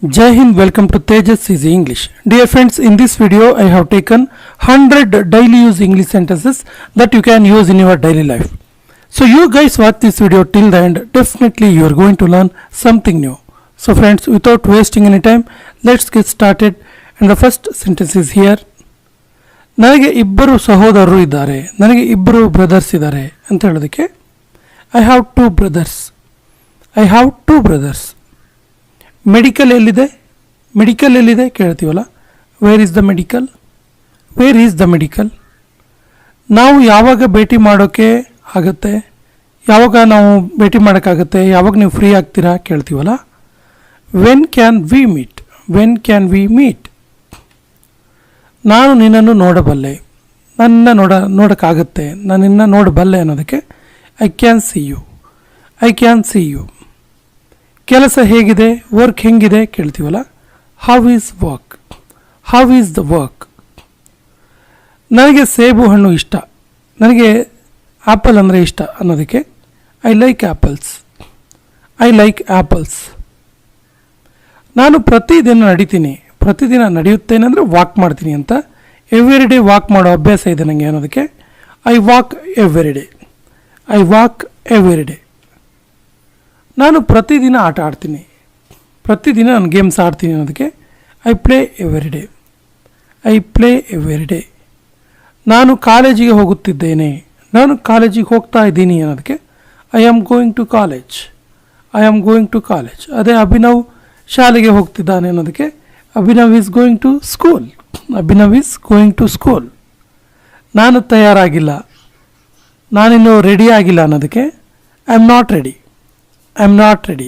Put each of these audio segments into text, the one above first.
Jai Hind, welcome to Tejas Easy English. Dear friends, in this video I have taken 100 daily use English sentences that you can use in your daily life. So you guys watch this video till the end, definitely you are going to learn something new. So friends, without wasting any time, let's get started. And the first sentence is here. ನನಗೆ ಇಬ್ಬರು ಸಹೋದರರು ಇದ್ದಾರೆ, ನನಗೆ ಇಬ್ಬರು brothers ಇದ್ದಾರೆ ಅಂತ ಹೇಳೋದಕ್ಕೆ I have two brothers, I have two brothers. Medical ಎಲ್ಲಿದೆ, ಮೆಡಿಕಲ್ ಎಲ್ಲಿದೆ ಕೇಳ್ತೀವಲ್ಲ, where is the medical, where is the medical. ನಾವು ಯಾವಾಗ ಭೇಟಿ ಮಾಡೋಕ್ಕೆ ಆಗುತ್ತೆ, ಯಾವಾಗ ನಾವು ಭೇಟಿ ಮಾಡೋಕ್ಕಾಗುತ್ತೆ, ಯಾವಾಗ ನೀವು ಫ್ರೀ ಆಗ್ತೀರಾ ಕೇಳ್ತೀವಲ್ಲ, when can we meet, when can we meet. ನಾನು ನಿನ್ನನ್ನು ನೋಡಬಲ್ಲೆ, ನನ್ನ ನೋಡೋಕ್ಕಾಗತ್ತೆ, ನಾನು ನಿನ್ನ ನೋಡಬಲ್ಲೆ ಅನ್ನೋದಕ್ಕೆ I can see you, I can see you. ಕೆಲಸ ಹೇಗಿದೆ, ವರ್ಕ್ ಹೆಂಗಿದೆ ಕೇಳ್ತೀವಲ್ಲ, how is work, how is the work. ನನಗೆ ಸೇಬು ಹಣ್ಣು ಇಷ್ಟ, ನನಗೆ ಆ್ಯಪಲ್ ಅಂದರೆ ಇಷ್ಟ ಅನ್ನೋದಕ್ಕೆ I like apples, I like apples. ನಾನು ಪ್ರತಿದಿನ ನಡಿತೀನಿ, ಪ್ರತಿದಿನ ನಡೆಯುತ್ತೇನೆ ಅಂದರೆ ವಾಕ್ ಮಾಡ್ತೀನಿ ಅಂತ, ಎವ್ರಿ ಡೇ ವಾಕ್ ಮಾಡೋ ಅಭ್ಯಾಸ ಇದೆ ನನಗೆ ಅನ್ನೋದಕ್ಕೆ I walk every day, I walk every day. ನಾನು ಪ್ರತಿದಿನ ಆಟ ಆಡ್ತೀನಿ, ಪ್ರತಿದಿನ ನಾನು ಗೇಮ್ಸ್ ಆಡ್ತೀನಿ ಅನ್ನೋದಕ್ಕೆ I play every day, I play every day. ನಾನು ಕಾಲೇಜಿಗೆ ಹೋಗುತ್ತಿದ್ದೇನೆ, ನಾನು ಕಾಲೇಜಿಗೆ ಹೋಗ್ತಾ ಇದ್ದೀನಿ ಅನ್ನೋದಕ್ಕೆ I am going to college, I am going to college. ಅದೇ ಅಭಿನವ್ ಶಾಲೆಗೆ ಹೋಗ್ತಿದ್ದಾನೆ ಅನ್ನೋದಕ್ಕೆ Abhinav is going to school, Abhinav is going to school. ನಾನು ತಯಾರಾಗಿಲ್ಲ, ನಾನಿನ್ನೂ ರೆಡಿ ಆಗಿಲ್ಲ ಅನ್ನೋದಕ್ಕೆ I am not ready, I am not ready.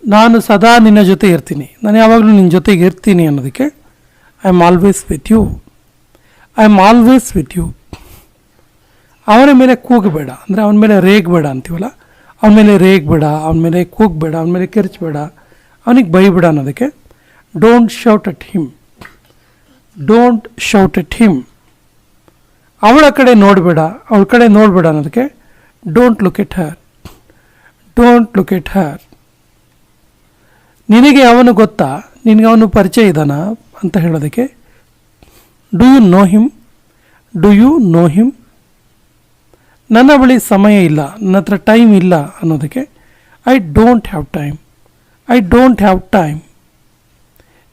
ನಾನು ಸದಾ ನಿನ್ನ ಜೊತೆ ಇರ್ತೀನಿ, ನಾನು ಯಾವಾಗಲೂ ನಿನ್ನ ಜೊತೆಗೆ ಇರ್ತೀನಿ ಅನ್ನೋದಕ್ಕೆ I am always with you, I am always with you. ಅವನ ಮೇಲೆ ಕೂಗಬೇಡ ಅಂದರೆ ಅವನ ಮೇಲೆ ರೇಗಬೇಡ ಅಂತೀವಲ್ಲ, ಅವನ ಮೇಲೆ ರೇಗಬೇಡ, ಅವನ ಮೇಲೆ ಕೂಗಬೇಡ, ಅವನ ಮೇಲೆ ಕಿರ್ಚಬೇಡ, ಅವನಿಗೆ ಬೈಬೇಡ ಅನ್ನೋದಕ್ಕೆ don't shout at him, don't shout at him. ಅವಳ ಕಡೆ ನೋಡಬೇಡ, ಅವಳ ಕಡೆ ನೋಡಬೇಡ ಅನ್ನೋದಕ್ಕೆ don't look at her, don't look at her. ನಿನಗೆ ಅವನು ಗೊತ್ತಾ, ನಿನಗೆ ಅವನು ಪರಿಚಯ ಇದ್ದಾನಾ ಅಂತ ಹೇಳೋದಕ್ಕೆ do you know him, do you know him. ನನ್ನ ಬಳಿ ಸಮಯ ಇಲ್ಲ, ನನ್ನ ಹತ್ರ ಟೈಮ್ ಇಲ್ಲ ಅನ್ನೋದಕ್ಕೆ I don't have time, I don't have time.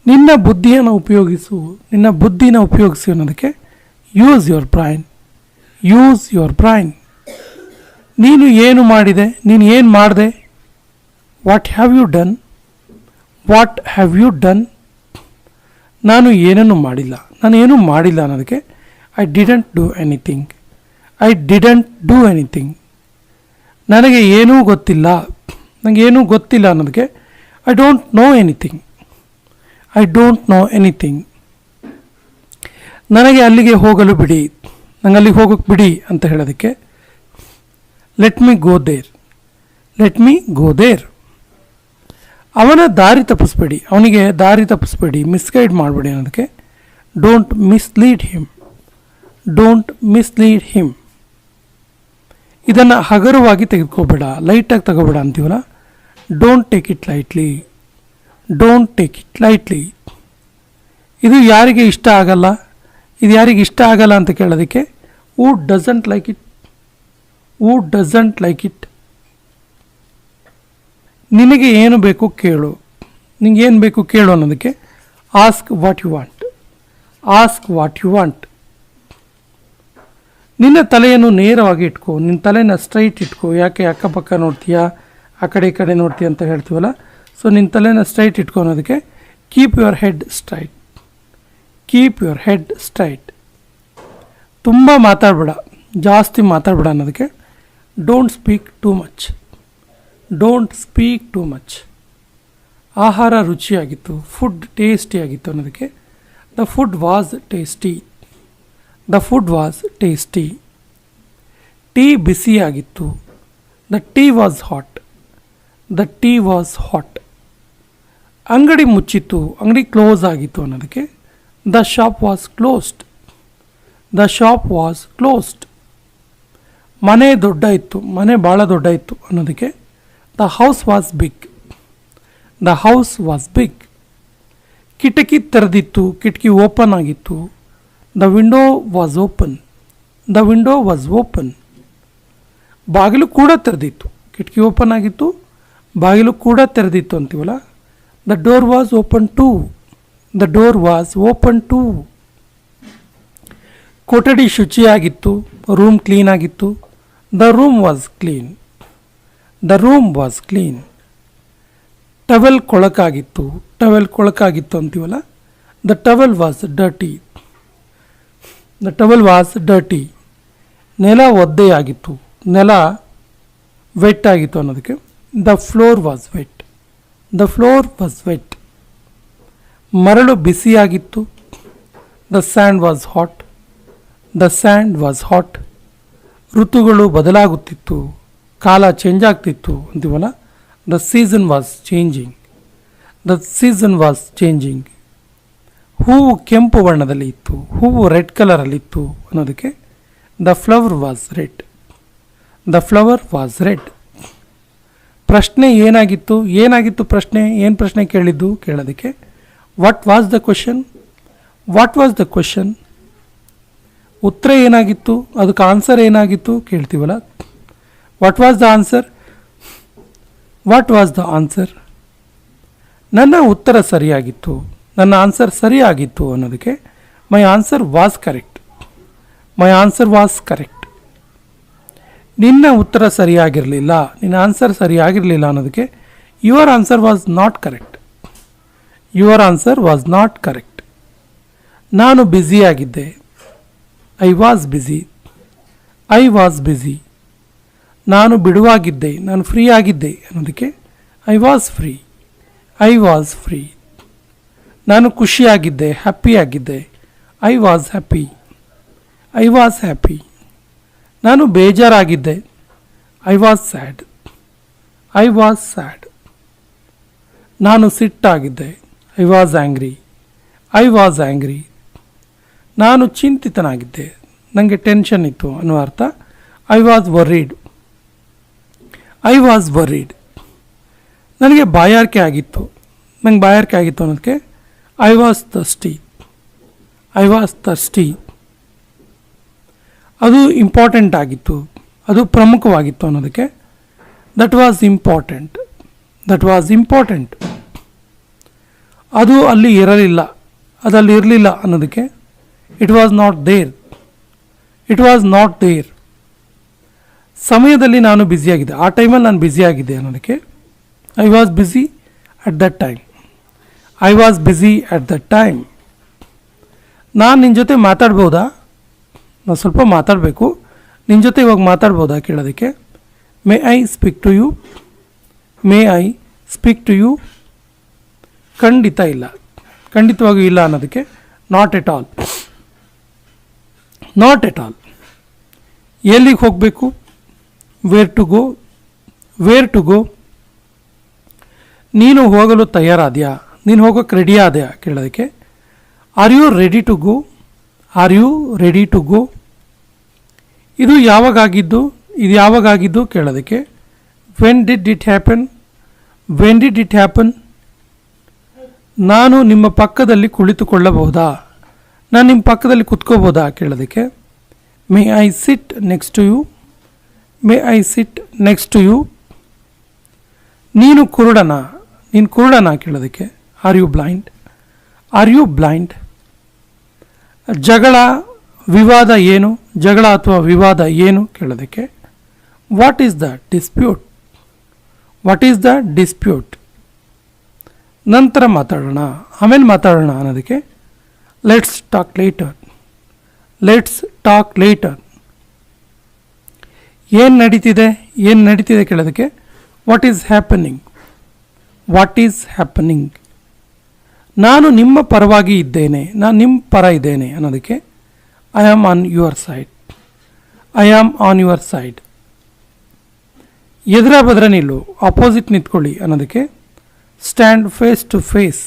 ನಿನ್ನ ಬುದ್ಧಿಯನ್ನು ಉಪಯೋಗಿಸು, ನಿನ್ನ ಬುದ್ಧಿನ ಉಪಯೋಗಿಸು ಅನ್ನೋದಕ್ಕೆ use your brain, use your brain. ನೀನು ಏನು ಮಾಡಿದೆ, ನೀನು ಏನು ಮಾಡಿದೆ, what have you done, what have you done. ನಾನು ಏನನ್ನು ಮಾಡಿಲ್ಲ, ನಾನು ಏನೂ ಮಾಡಿಲ್ಲ ಅನ್ನೋದಕ್ಕೆ I didn't do anything, I didn't do anything. ನನಗೆ ಏನೂ ಗೊತ್ತಿಲ್ಲ, ನನಗೆ ಏನೂ ಗೊತ್ತಿಲ್ಲ ಅನ್ನೋದಕ್ಕೆ I don't know anything, I don't know anything. ನನಗೆ ಅಲ್ಲಿಗೆ ಹೋಗಲು ಬಿಡಿ, ನನಗೆ ಅಲ್ಲಿಗೆ ಹೋಗೋಕ್ಕೆ ಬಿಡಿ ಅಂತ ಹೇಳೋದಕ್ಕೆ let me go there, let me go there. ಅವನ ದಾರಿ ತಪ್ಪಿಸ್ಬೇಡಿ, ಅವನಿಗೆ ದಾರಿ ತಪ್ಪಿಸ್ಬೇಡಿ, ಮಿಸ್ಗೈಡ್ ಮಾಡಬೇಡಿ ಅನ್ನೋದಕ್ಕೆ don't mislead him, don't mislead him. ಇದನ್ನು ಹಗುರವಾಗಿ ತೆಗೆದುಕೋಬೇಡ, ಲೈಟಾಗಿ ತಗೋಬೇಡ ಅಂತೀವಲ್ಲ, don't take it lightly, don't take it lightly. ಇದು ಯಾರಿಗೆ ಇಷ್ಟ ಆಗಲ್ಲ, ಇದು ಯಾರಿಗೆ ಇಷ್ಟ ಆಗಲ್ಲ ಅಂತ ಕೇಳೋದಕ್ಕೆ who doesn't like it, who doesn't like it. ನಿನಗೆ ಏನು ಬೇಕು ಕೇಳು, ನಿನಗೆ ಏನು ಬೇಕು ಕೇಳು ಅನ್ನೋದಕ್ಕೆ ask what you want, ask what you want. ನಿನ್ನ ತಲೆಯನ್ನು ನೇರವಾಗಿ ಇಟ್ಕೋ, ನಿನ್ನ ತಲೆನ ಸ್ಟ್ರೈಟ್ ಇಟ್ಕೋ. ಯಾಕೆ ಅಕ್ಕಪಕ್ಕ ನೋಡ್ತೀಯಾ, ಆ ಕಡೆ ಈ ಕಡೆ ನೋಡ್ತೀಯ ಅಂತ ಹೇಳ್ತೀವಲ್ಲ, ಸೊ ನಿನ್ನ ತಲೆನ ಸ್ಟ್ರೈಟ್ ಇಟ್ಕೋ ಅನ್ನೋದಕ್ಕೆ keep your head straight, keep your head straight. ತುಂಬ ಮಾತಾಡಬೇಡ, ಜಾಸ್ತಿ ಮಾತಾಡಬೇಡ ಅನ್ನೋದಕ್ಕೆ don't speak too much, don't speak too much. ಆಹಾರ ರುಚಿಯಾಗಿತ್ತು, ಫುಡ್ ಟೇಸ್ಟಿಯಾಗಿತ್ತು ಅನ್ನೋದಕ್ಕೆ the food was tasty, the food was tasty. Tea ಬಿಸಿಯಾಗಿತ್ತು, the tea was hot, the tea was hot. ಅಂಗಡಿ ಮುಚ್ಚಿತ್ತು, ಅಂಗಡಿ ಕ್ಲೋಸ್ ಆಗಿತ್ತು ಅನ್ನೋದಕ್ಕೆ the shop was closed, the shop was closed. ಮನೆ ದೊಡ್ಡ ಇತ್ತು, ಮನೆ ಭಾಳ ದೊಡ್ಡ ಇತ್ತು ಅನ್ನೋದಕ್ಕೆ the house was big, the house was big. ಕಿಟಕಿ ತೆರೆದಿತ್ತು, ಕಿಟಕಿ ಓಪನ್ ಆಗಿತ್ತು. The window was open. The window was open. ಬಾಗಿಲು ಕೂಡ ತೆರೆದಿತ್ತು. ಕಿಟಕಿ ಓಪನ್ ಆಗಿತ್ತು, ಬಾಗಿಲು ಕೂಡ ತೆರೆದಿತ್ತು ಅಂತೀವಲ್ಲ. The door was open too. The door was open too. ಕೊಠಡಿ ಶುಚಿಯಾಗಿತ್ತು, ರೂಮ್ ಕ್ಲೀನ್ ಆಗಿತ್ತು. The room was clean. The room was clean. Towel ಕೊಳಕಾಗಿತ್ತು, ಟವೆಲ್ ಕೊಳಕಾಗಿತ್ತು ಅಂತೀವಲ್ಲ. The towel was dirty. The towel was dirty. ನೆಲ ಒದ್ದೆಯಾಗಿತ್ತು, ನೆಲ ವೆಟ್ ಆಗಿತ್ತು ಅನ್ನೋದಕ್ಕೆ the floor was wet. The floor was wet. ಮರಳು ಬಿಸಿಯಾಗಿತ್ತು. The sand was hot. The sand was hot. ಋತುಗಳು ಬದಲಾಗುತ್ತಿತ್ತು, ಕಾಲ ಚೇಂಜ್ ಆಗ್ತಿತ್ತು ಅಂತೀವಲ್ಲ. The season was changing. The season was changing. ಹೂವು ಕೆಂಪು ಬಣ್ಣದಲ್ಲಿ ಇತ್ತು, ಹೂವು ರೆಡ್ ಕಲರಲ್ಲಿತ್ತು ಅನ್ನೋದಕ್ಕೆ the flower was red. The flower was red. ಪ್ರಶ್ನೆ ಏನಾಗಿತ್ತು? ಏನಾಗಿತ್ತು ಪ್ರಶ್ನೆ? ಏನು ಪ್ರಶ್ನೆ ಕೇಳಿದ್ದು ಕೇಳೋದಕ್ಕೆ what was the question? What was the question? ಉತ್ತರ ಏನಾಗಿತ್ತು? ಅದಕ್ಕೆ ಆನ್ಸರ್ ಏನಾಗಿತ್ತು ಕೇಳ್ತೀವಲ್ಲ. What was the answer? What was the answer? ನನ್ನ ಉತ್ತರ ಸರಿಯಾಗಿತ್ತು, ನನ್ನ ಆನ್ಸರ್ ಸರಿಯಾಗಿತ್ತು ಅನ್ನೋದಕ್ಕೆ my answer was correct. My answer was correct. ನಿನ್ನ ಉತ್ತರ ಸರಿಯಾಗಿರಲಿಲ್ಲ, ನಿನ್ನ ಆನ್ಸರ್ ಸರಿಯಾಗಿರಲಿಲ್ಲ ಅನ್ನೋದಕ್ಕೆ your answer was not correct. Your answer was not correct. ನಾನು ಬ್ಯುಸಿಯಾಗಿದ್ದೆ. I was busy. I was busy. ನಾನು ಬಿಡುವಾಗಿದ್ದೆ, ನಾನು ಫ್ರೀ ಆಗಿದ್ದೆ ಅನ್ನೋದಕ್ಕೆ I was free. I was free. ನಾನು ಖುಷಿಯಾಗಿದ್ದೆ, ಹ್ಯಾಪಿಯಾಗಿದ್ದೆ. I was happy. I was happy. ನಾನು ಬೇಜಾರಾಗಿದ್ದೆ. I was sad. I was sad. ನಾನು ಸಿಟ್ಟಾಗಿದ್ದೆ. I was angry. I was angry. ನಾನು ಚಿಂತಿತನಾಗಿದ್ದೆ, ನನಗೆ ಟೆನ್ಷನ್ ಇತ್ತು ಅನ್ನೋ ಅರ್ಥ I was ವರ್ರಿಡ್. I was worried. ನನಗೆ ಬಾಯಾರಿಕೆ ಆಗಿತ್ತು, ನಂಗೆ ಬಾಯಾರಿಕೆ ಆಗಿತ್ತು ಅನ್ನೋದಕ್ಕೆ I was thirsty. I was thirsty. ಅದು ಇಂಪಾರ್ಟೆಂಟ್ ಆಗಿತ್ತು, ಅದು ಪ್ರಮುಖವಾಗಿತ್ತು ಅನ್ನೋದಕ್ಕೆ that was important. That was important. ಅದು ಅಲ್ಲಿ ಇರಲಿಲ್ಲ, ಅದಲ್ಲಿ ಇರಲಿಲ್ಲ ಅನ್ನೋದಕ್ಕೆ it was not there. It was not there. ಸಮಯದಲ್ಲಿ ನಾನು ಬ್ಯುಸಿಯಾಗಿದ್ದೆ, ಆ ಟೈಮಲ್ಲಿ ನಾನು ಬ್ಯುಸಿಯಾಗಿದ್ದೆ ಅನ್ನೋದಕ್ಕೆ I was busy at that time. I was busy at that time. ನಾನು ನಿನ್ನ ಜೊತೆ ಮಾತಾಡ್ಬೋದಾ? ನಾನು ಸ್ವಲ್ಪ ಮಾತಾಡಬೇಕು, ನಿನ್ನ ಜೊತೆ ಇವಾಗ ಮಾತಾಡ್ಬೋದಾ ಕೇಳೋದಕ್ಕೆ may I speak to you. May I speak to you. ಖಂಡಿತ ಇಲ್ಲ, ಖಂಡಿತವಾಗಿಯೂ ಇಲ್ಲ ಅನ್ನೋದಕ್ಕೆ not at all. Not at all. ಎಲ್ಲಿಗೆ ಹೋಗಬೇಕು? Where to go. Where to go. ನೀನು ಹೋಗಲು ತಯಾರಾದ್ಯಾ? ನೀನು ಹೋಗೋಕ್ಕೆ ರೆಡಿ ಆದ್ಯಾ ಕೇಳೋದಕ್ಕೆ are you ready to go. Are you ready to go. ಇದು ಯಾವಾಗಾಗಿದ್ದು? ಇದು ಯಾವಾಗಾಗಿದ್ದು ಕೇಳೋದಕ್ಕೆ when did it happen. When did it happen. ನಾನು ನಿಮ್ಮ ಪಕ್ಕದಲ್ಲಿ ಕುಳಿತುಕೊಳ್ಳಬಹುದಾ? ನಾನು ನಿಮ್ಮ ಪಕ್ಕದಲ್ಲಿ ಕುತ್ಕೋಬೋದಾ ಕೇಳೋದಕ್ಕೆ may I sit next to you. May I sit next to you. ನೀನು ಕುರುಡನಾ? ನೀನು ಕುರುಡನಾ ಕೇಳೋದಕ್ಕೆ are you blind. Are you blind. ಜಗಳ ವಿವಾದ ಏನು? ಜಗಳ ಅಥವಾ ವಿವಾದ ಏನು ಕೇಳೋದಕ್ಕೆ what is the dispute. What is the dispute. ನಂತರ ಮಾತಾಡೋಣ, ಆಮೇಲೆ ಮಾತಾಡೋಣ ಅನ್ನೋದಕ್ಕೆ let's talk later. Let's talk later. ಏನು ನಡೀತಿದೆ? ಏನು ನಡೀತಿದೆ ಕೇಳೋದಕ್ಕೆ what is happening. What is happening. ನಾನು ನಿಮ್ಮ ಪರವಾಗಿ ಇದ್ದೇನೆ, ನಾನು ನಿಮ್ಮ ಪರ ಇದ್ದೇನೆ ಅನ್ನೋದಕ್ಕೆ I am on your side. I am on your side. ಎದುರ ಬದ್ರ ನಿಲ್ಲು, ಅಪೋಸಿಟ್ ನಿಂತ್ಕೊಳ್ಳಿ ಅನ್ನೋದಕ್ಕೆ stand face to face.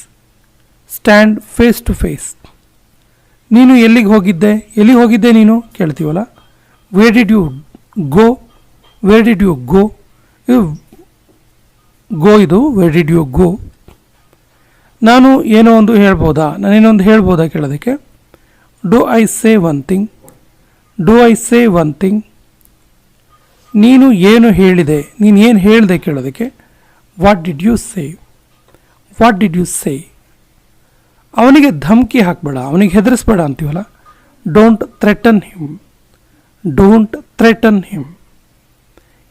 Stand face to face. ನೀನು ಎಲ್ಲಿಗೆ ಹೋಗಿದ್ದೆ? ಎಲ್ಲಿಗೆ ಹೋಗಿದ್ದೆ ನೀನು ಕೇಳ್ತೀವಲ್ಲ. Where did you go. Where did you go. Go ಇದು ವೇರ್ ಡಿಡ್ ಯು ಗೋ. ನಾನು ಏನೋ ಒಂದು ಹೇಳ್ಬೋದಾ, ನಾನೇನೋ ಒಂದು ಹೇಳ್ಬೋದಾ ಕೇಳೋದಕ್ಕೆ do I say one thing, do I say one thing. ನೀನು ಏನು ಹೇಳಿದೆ, ನೀನು ಏನು ಹೇಳಿದೆ ಕೇಳೋದಕ್ಕೆ what did you say, what did you say. ಅವನಿಗೆ ಧಮಕಿ ಹಾಕಬೇಡ, ಅವನಿಗೆ ಹೆದರಿಸ್ಬೇಡ ಅಂತೀವಲ್ಲ, don't threaten him, don't threaten him.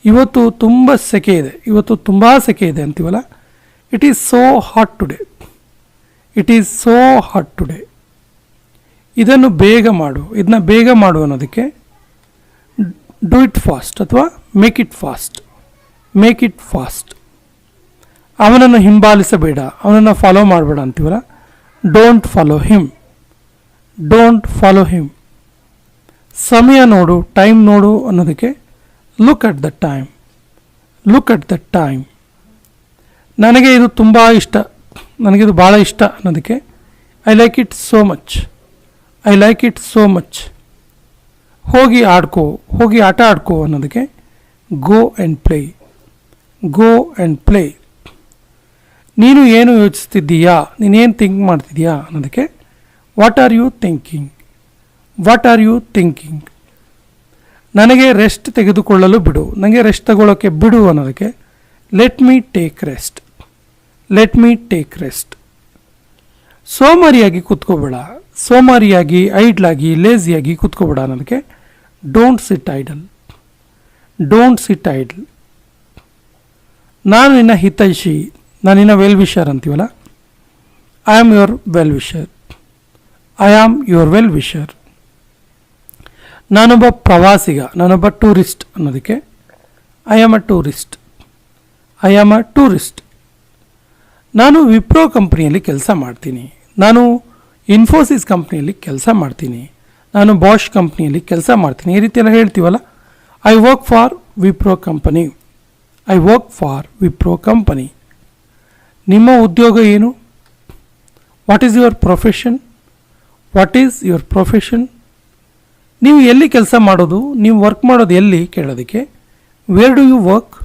ಇವತ್ತು ತುಂಬ ಸೆಕೆ ಇದೆ, ಇವತ್ತು ತುಂಬ ಸೆಕೆ ಇದೆ ಅಂತೀವಲ್ಲ, it is so hot today, it is so hot today. ಇದನ್ನು ಬೇಗ ಮಾಡು, ಇದನ್ನ ಬೇಗ ಮಾಡು ಅನ್ನೋದಕ್ಕೆ ಡೂ ಇಟ್ ಫಾಸ್ಟ್ ಅಥವಾ make it fast, make it fast. ಅವನನ್ನು ಹಿಂಬಾಲಿಸಬೇಡ, ಅವನನ್ನು ಫಾಲೋ ಮಾಡಬೇಡ ಅಂತೀವಲ್ಲ, don't follow him, don't follow him. ಸಮಯ ನೋಡು, ಟೈಮ್ ನೋಡು ಅನ್ನೋದಕ್ಕೆ look at the time, look at the time. ನನಗೆ ಇದು ತುಂಬ ಇಷ್ಟ, ನನಗಿದು ಭಾಳ ಇಷ್ಟ ಅನ್ನೋದಕ್ಕೆ I like it so much, I like it so much. ಹೋಗಿ ಆಡ್ಕೋ, ಹೋಗಿ ಆಟ ಆಡ್ಕೋ ಅನ್ನೋದಕ್ಕೆ go and play, go and play. ನೀನು ಏನು ಯೋಚಿಸ್ತಿದ್ದೀಯಾ, ನೀನೇನು ಥಿಂಕ್ ಮಾಡ್ತಿದ್ದೀಯಾ ಅನ್ನೋದಕ್ಕೆ what are you thinking, what are you thinking. ನನಗೆ ರೆಸ್ಟ್ ತೆಗೆದುಕೊಳ್ಳಲು ಬಿಡು, ನನಗೆ ರೆಸ್ಟ್ ತಗೊಳ್ಳೋಕ್ಕೆ ಬಿಡು ಅನ್ನೋದಕ್ಕೆ let me take rest, let me take rest. ಸೋಮಾರಿಯಾಗಿ ಕೂತ್ಕೋಬೇಡ, ಸೋಮಾರಿಯಾಗಿ ಐಡ್ಲಾಗಿ ಲೇಸಿಯಾಗಿ ಕೂತ್ಕೋಬೇಡ ಅನ್ನೋದಕ್ಕೆ don't sit idle, don't sit idle. ನಾನು ನಿನ್ನ ಹಿತೈಷಿ, ನಾನು ನಿನ್ನ ವೆಲ್ ವಿಷರ್ ಅಂತೀವಲ್ಲ, I am your well wisher, I am your well wisher. ನಾನೊಬ್ಬ ಪ್ರವಾಸಿಗ, ನಾನೊಬ್ಬ ಟೂರಿಸ್ಟ್ ಅನ್ನೋದಕ್ಕೆ I am a tourist, I am a tourist. ನಾನು ವಿಪ್ರೋ ಕಂಪ್ನಿಯಲ್ಲಿ ಕೆಲಸ ಮಾಡ್ತೀನಿ, ನಾನು ಇನ್ಫೋಸಿಸ್ ಕಂಪ್ನಿಯಲ್ಲಿ ಕೆಲಸ ಮಾಡ್ತೀನಿ, ನಾನು ಬಾಷ್ ಕಂಪ್ನಿಯಲ್ಲಿ ಕೆಲಸ ಮಾಡ್ತೀನಿ, ಈ ರೀತಿ ಎಲ್ಲ ಹೇಳ್ತೀವಲ್ಲ. I work for Wipro company, I work for Wipro company. ನಿಮ್ಮ ಉದ್ಯೋಗ ಏನು, what is your profession, what is your profession. ನೀವು ಎಲ್ಲಿ ಕೆಲಸ ಮಾಡೋದು, ನೀವು ವರ್ಕ್ ಮಾಡೋದು ಎಲ್ಲಿ ಕೇಳೋದಕ್ಕೆ where do you work,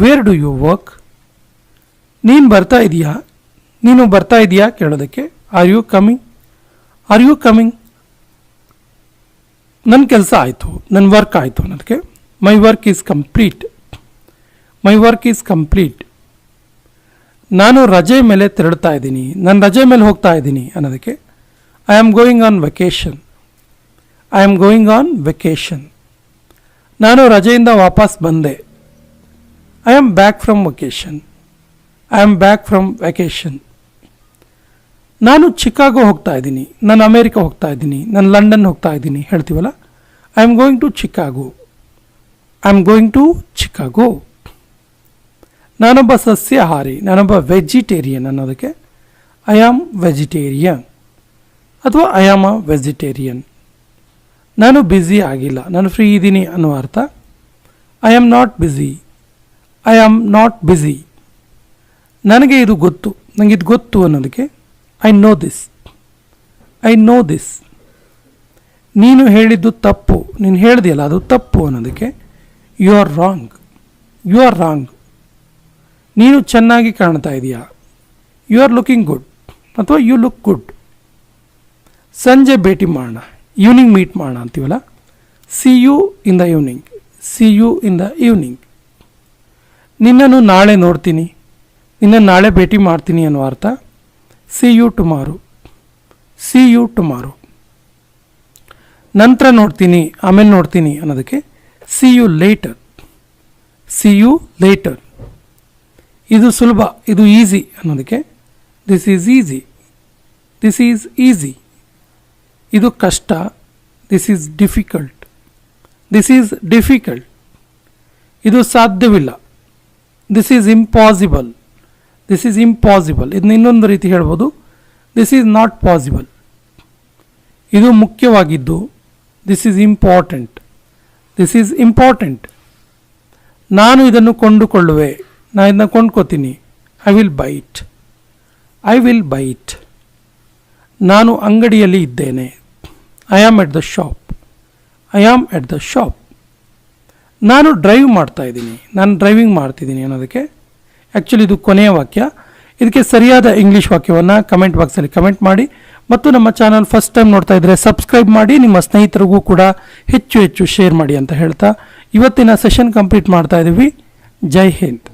where do you work. ನೀನು ಬರ್ತಾ ಇದೆಯಾ, ನೀನು ಬರ್ತಾ ಇದೆಯಾ ಕೇಳೋದಕ್ಕೆ are you coming, are you coming. ನನ್ನ ಕೆಲಸ ಆಯಿತು, ನನ್ನ ವರ್ಕ್ ಆಯಿತು ಅನ್ನೋದಕ್ಕೆ my work is complete, my work is complete. ನಾನು ರಜೆ ಮೇಲೆ ತೆರಳ್ತಾ ಇದ್ದೀನಿ, ನಾನು ರಜೆ ಮೇಲೆ ಹೋಗ್ತಾ ಇದ್ದೀನಿ ಅನ್ನೋದಕ್ಕೆ I am going on vacation, I am going on vacation. ನಾನು ರಜೆಯಿಂದ ವಾಪಸ್ ಬಂದೆ, I am back from vacation, I am back from vacation. ನಾನು ಚಿಕಾಗೋ ಹೋಗ್ತಾ ಇದ್ದೀನಿ, ನಾನು ಅಮೇರಿಕಾ ಹೋಗ್ತಾ ಇದ್ದೀನಿ, ನಾನು ಲಂಡನ್ ಹೋಗ್ತಾ ಇದ್ದೀನಿ ಹೇಳ್ತೀವಲ್ಲ, I am going to Chicago, I am going to Chicago. ನಾನೊಬ್ಬ ಸಸ್ಯಾಹಾರಿ, ನಾನೊಬ್ಬ ವೆಜಿಟೇರಿಯನ್ ಅನ್ನೋದಕ್ಕೆ ಐ ಆಮ್ ವೆಜಿಟೇರಿಯನ್ ಅಥವಾ ಐ ಆಮ್ ಅ ವೆಜಿಟೇರಿಯನ್. ನಾನು ಬ್ಯುಸಿ ಆಗಿಲ್ಲ, ನಾನು ಫ್ರೀ ಇದ್ದೀನಿ ಅನ್ನೋ ಅರ್ಥ I am not busy, I am not busy. ನನಗೆ ಇದು ಗೊತ್ತು, ನನಗೆ ಇದು ಗೊತ್ತು ಅನ್ನೋದಕ್ಕೆ I know this, I know this. ನೀನು ಹೇಳಿದ್ದು ತಪ್ಪು, ನೀನು ಹೇಳಿದೆಯಲ್ಲ ಅದು ತಪ್ಪು ಅನ್ನೋದಕ್ಕೆ you are wrong, you are wrong. ನೀನು ಚೆನ್ನಾಗಿ ಕಾಣ್ತಾ ಇದೆಯಾ, ಯು ಆರ್ ಲುಕಿಂಗ್ ಗುಡ್ ಅಥವಾ ಯು ಲುಕ್ ಗುಡ್. ಸಂಜೆ ಭೇಟಿ ಮಾಡೋಣ, ಈವ್ನಿಂಗ್ ಮೀಟ್ ಮಾಡೋಣ ಅಂತೀವಲ್ಲ, see you in the evening, see you in the evening. ನಿನ್ನನ್ನು ನಾಳೆ ನೋಡ್ತೀನಿ, ನಿನ್ನನ್ನು ನಾಳೆ ಭೇಟಿ ಮಾಡ್ತೀನಿ ಅನ್ನೋ ಅರ್ಥ see you tomorrow, see you tomorrow. ನಂತರ ನೋಡ್ತೀನಿ, ಆಮೇಲೆ ನೋಡ್ತೀನಿ ಅನ್ನೋದಕ್ಕೆ see you later, see you later. ಇದು ಸುಲಭ, ಇದು ಈಸಿ ಅನ್ನೋದಕ್ಕೆ this is easy, this is easy. ಇದು ಕಷ್ಟ, this is difficult, this is difficult. ಇದು ಸಾಧ್ಯವಿಲ್ಲ, this is impossible, this is impossible. ಇದನ್ನ ಇನ್ನೊಂದು ರೀತಿ ಹೇಳ್ಬೋದು, ದಿಸ್ ಈಸ್ ನಾಟ್ ಪಾಸಿಬಲ್. ಇದು ಮುಖ್ಯವಾಗಿದ್ದು, this is important, this is important. ನಾನು ಇದನ್ನು ಕೊಂಡುಕೊಳ್ಳುವೆ, ನಾನು ಇದನ್ನು ಕೊಂಡ್ಕೋತೀನಿ, I will buy it, I will buy it. ನಾನು ಅಂಗಡಿಯಲ್ಲಿ ಇದ್ದೇನೆ, I am at the shop, I am at the shop. ನಾನು ಡ್ರೈವ್ ಮಾಡ್ತಾ ಇದ್ದೀನಿ, ನಾನು ಡ್ರೈವಿಂಗ್ ಮಾಡ್ತಿದ್ದೀನಿ ಅನ್ನೋದಕ್ಕೆ ಆ್ಯಕ್ಚುಲಿ ಇದು ಕೊನೆಯ ವಾಕ್ಯ. ಇದಕ್ಕೆ ಸರಿಯಾದ ಇಂಗ್ಲೀಷ್ ವಾಕ್ಯವನ್ನು ಕಮೆಂಟ್ ಬಾಕ್ಸಲ್ಲಿ ಕಮೆಂಟ್ ಮಾಡಿ ಮತ್ತು ನಮ್ಮ ಚಾನಲ್ ಫಸ್ಟ್ ಟೈಮ್ ನೋಡ್ತಾ ಇದ್ದರೆ ಸಬ್ಸ್ಕ್ರೈಬ್ ಮಾಡಿ, ನಿಮ್ಮ ಸ್ನೇಹಿತರಿಗೂ ಕೂಡ ಹೆಚ್ಚು ಹೆಚ್ಚು ಶೇರ್ ಮಾಡಿ ಅಂತ ಹೇಳ್ತಾ ಇವತ್ತಿನ ಸೆಷನ್ ಕಂಪ್ಲೀಟ್ ಮಾಡ್ತಾ ಇದ್ದೀವಿ. ಜೈ ಹಿಂದ್.